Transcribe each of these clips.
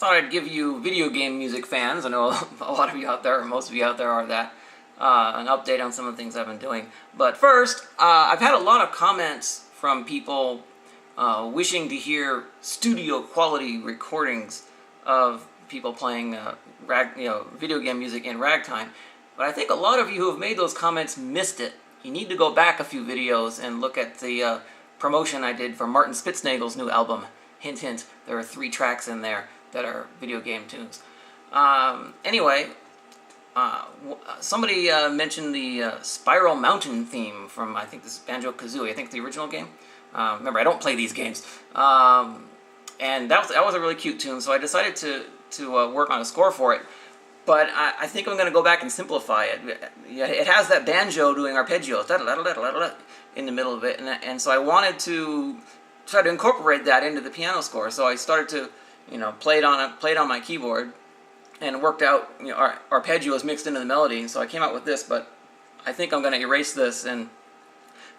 thought I'd give you video game music fans, I know a lot of you out there, or most of you out there are that, an update on some of the things I've been doing. But first, I've had a lot of comments from people wishing to hear studio quality recordings of people playing video game music in ragtime. But I think a lot of you who have made those comments missed it. You need to go back a few videos and look at the promotion I did for Martin Spitznagel's new album. Hint, hint, there are 3 tracks in there that are video game tunes. Anyway, somebody mentioned the Spiral Mountain theme from, I think this is Banjo-Kazooie, I think the original game. Remember, I don't play these games. And that was a really cute tune, so I decided to work on a score for it. But I think I'm going to go back and simplify it. It has that banjo doing arpeggios in the middle of it, and so I wanted to try to incorporate that into the piano score. So I started to, play it on my keyboard, and worked out arpeggios mixed into the melody. So I came out with this, but I think I'm going to erase this and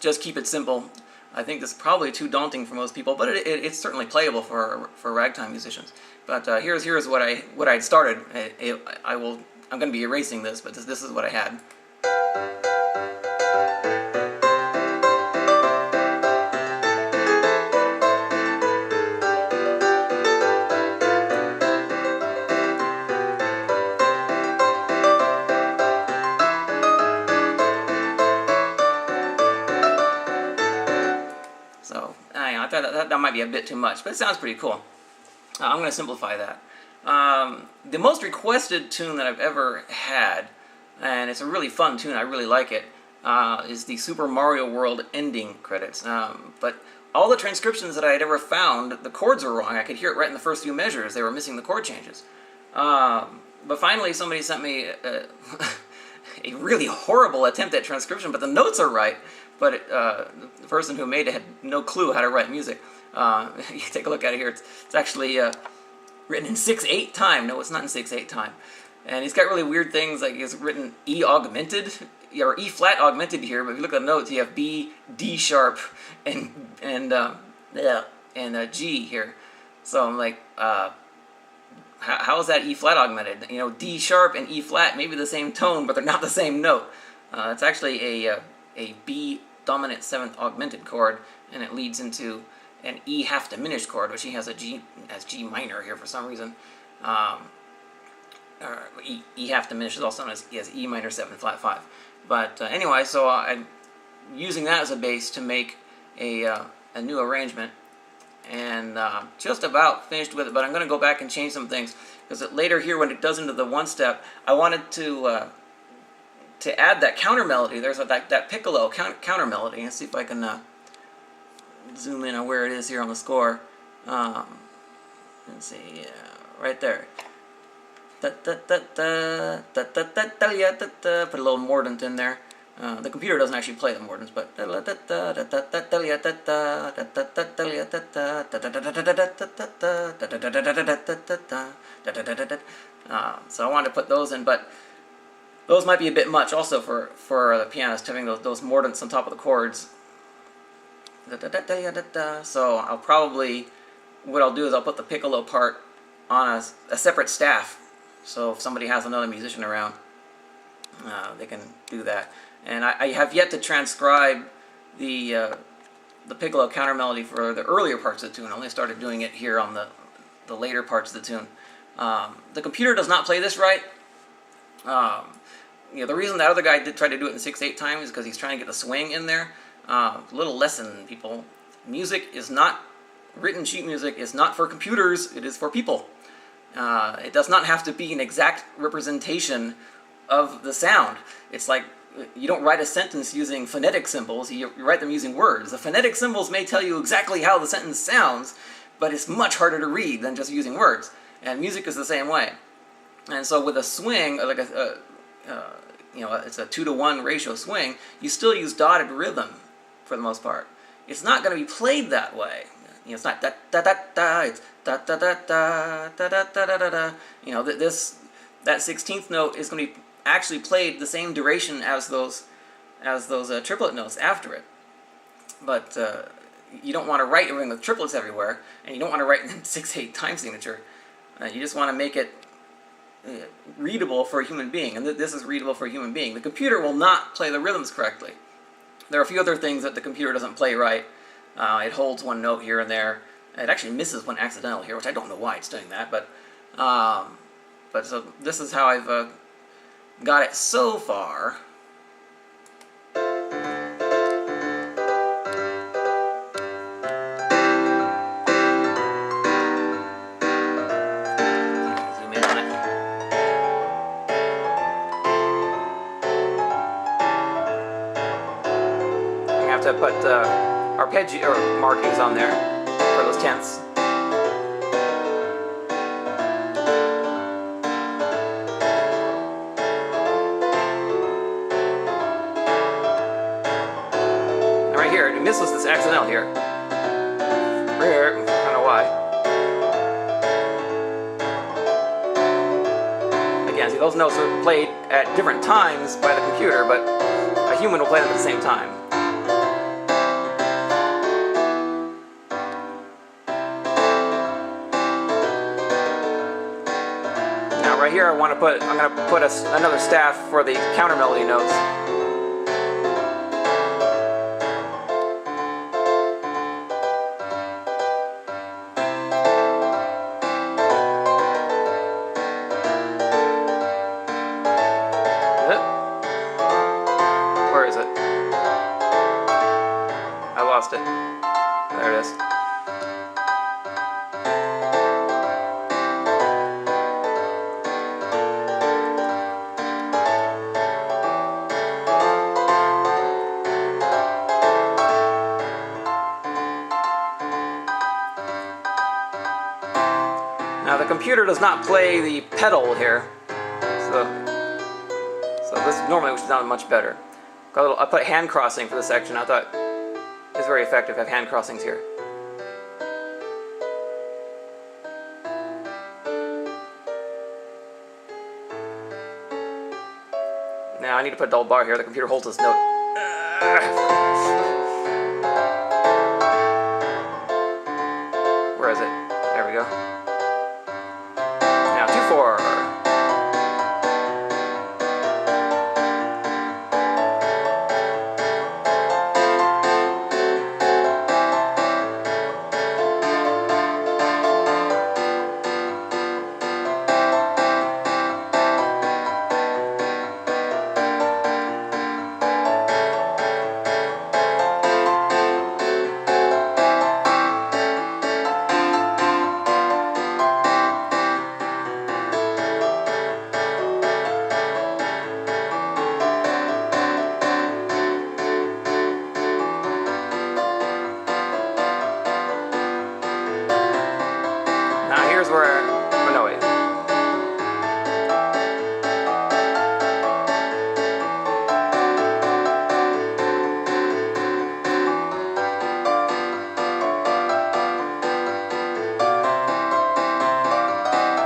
just keep it simple. I think this is probably too daunting for most people, but it's certainly playable for ragtime musicians. But here's what I'd started. I'm going to be erasing this, but this is what I had. So I thought that might be a bit too much, but it sounds pretty cool. I'm going to simplify that. The most requested tune that I've ever had, and it's a really fun tune, I really like it, is the Super Mario World ending credits. But all the transcriptions that I had ever found, the chords were wrong. I could hear it right in the first few measures. They were missing the chord changes. But finally somebody sent me a really horrible attempt at transcription, but the notes are right. But the person who made it had no clue how to write music. You take a look at it here. It's actually written in 6/8 time. No, it's not in 6/8 time. And he's got really weird things, like he's written E augmented, or E flat augmented here. But if you look at the notes, you have B, D sharp, and G here. So I'm like, how is that E flat augmented? D sharp and E flat may be the same tone, but they're not the same note. It's actually a B dominant 7th augmented chord, and it leads into an E half diminished chord, which he has a G as G minor here for some reason. E half diminished is also known as E minor 7 flat 5. But anyway, so I'm using that as a base to make a new arrangement, and just about finished with it. But I'm going to go back and change some things, because later here when it does into the 1-step, I wanted to add that counter melody. There's that piccolo counter melody. Let's see if I can zoom in on where it is here on the score. Let's see, right there. Put a little mordant in there. The computer doesn't actually play the mordants, but so I wanted to put those in, but those might be a bit much also for the pianist, having those mordants on top of the chords. So I'll probably, what I'll do is I'll put the piccolo part on a separate staff. So if somebody has another musician around, they can do that. And I have yet to transcribe the piccolo counter melody for the earlier parts of the tune. I only started doing it here on the later parts of the tune. The computer does not play this right. The reason that other guy did try to do it in 6/8 time is because he's trying to get the swing in there. Little lesson, people. Music is not, written sheet music is not for computers, it is for people. It does not have to be an exact representation of the sound. It's like, you don't write a sentence using phonetic symbols, you write them using words. The phonetic symbols may tell you exactly how the sentence sounds, but it's much harder to read than just using words. And music is the same way. And so with a swing, like it's a 2-to-1 ratio swing, you still use dotted rhythm for the most part. It's not going to be played that way. It's not da da da da. It's da da da da da da da da da. That 16th note is going to be actually played the same duration as those triplet notes after it. But you don't want to write everything with triplets everywhere, and you don't want to write in 6/8 time signature. You just want to make it readable for a human being, and this is readable for a human being. The computer will not play the rhythms correctly. There are a few other things that the computer doesn't play right. It holds one note here and there. It actually misses one accidental here, which I don't know why it's doing that, but so this is how I've got it so far. Zoom in on it. I'm gonna have to put arpeggio or markings on there for those tenths. Misses this accidental here. Here, I don't know why. Again, see, those notes are played at different times by the computer, but a human will play them at the same time. Now, right here, I'm going to put another staff for the counter melody notes. It. There it is. Now the computer does not play the pedal here, so this normally would sound much better. I put hand crossing for this section. I thought it's very effective to have hand crossings here. Now I need to put a double bar here. The computer holds this note. Where is it? There we go. Now 2/4.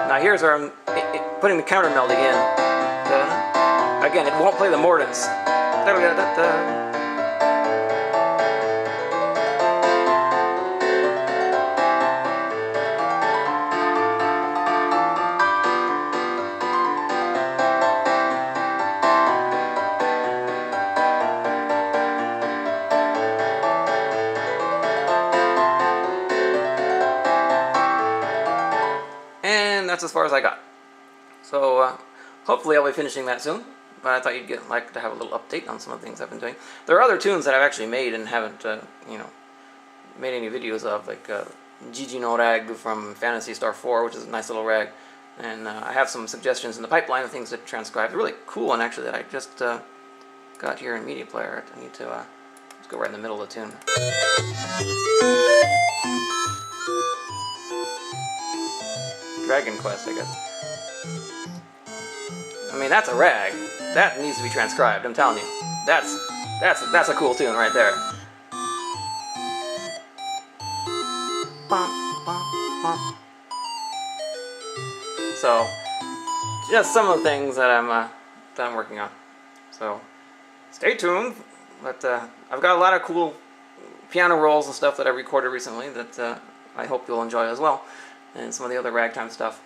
Now here's where I'm putting the counter melody in. Again, it won't play the mordents. That's as far as I got. So hopefully I'll be finishing that soon. But I thought you'd like to have a little update on some of the things I've been doing. There are other tunes that I've actually made and haven't, made any videos of, like Gigi no Rag from Phantasy Star 4, which is a nice little rag. And I have some suggestions in the pipeline of things to transcribe. A really cool one, actually, that I just got here in Media Player. I need to let's go right in the middle of the tune. Dragon Quest, I guess. I mean, that's a rag. That needs to be transcribed, I'm telling you. That's a cool tune right there. So, just some of the things that I'm working on. So, stay tuned. But I've got a lot of cool piano rolls and stuff that I recorded recently that I hope you'll enjoy as well. And some of the other ragtime stuff.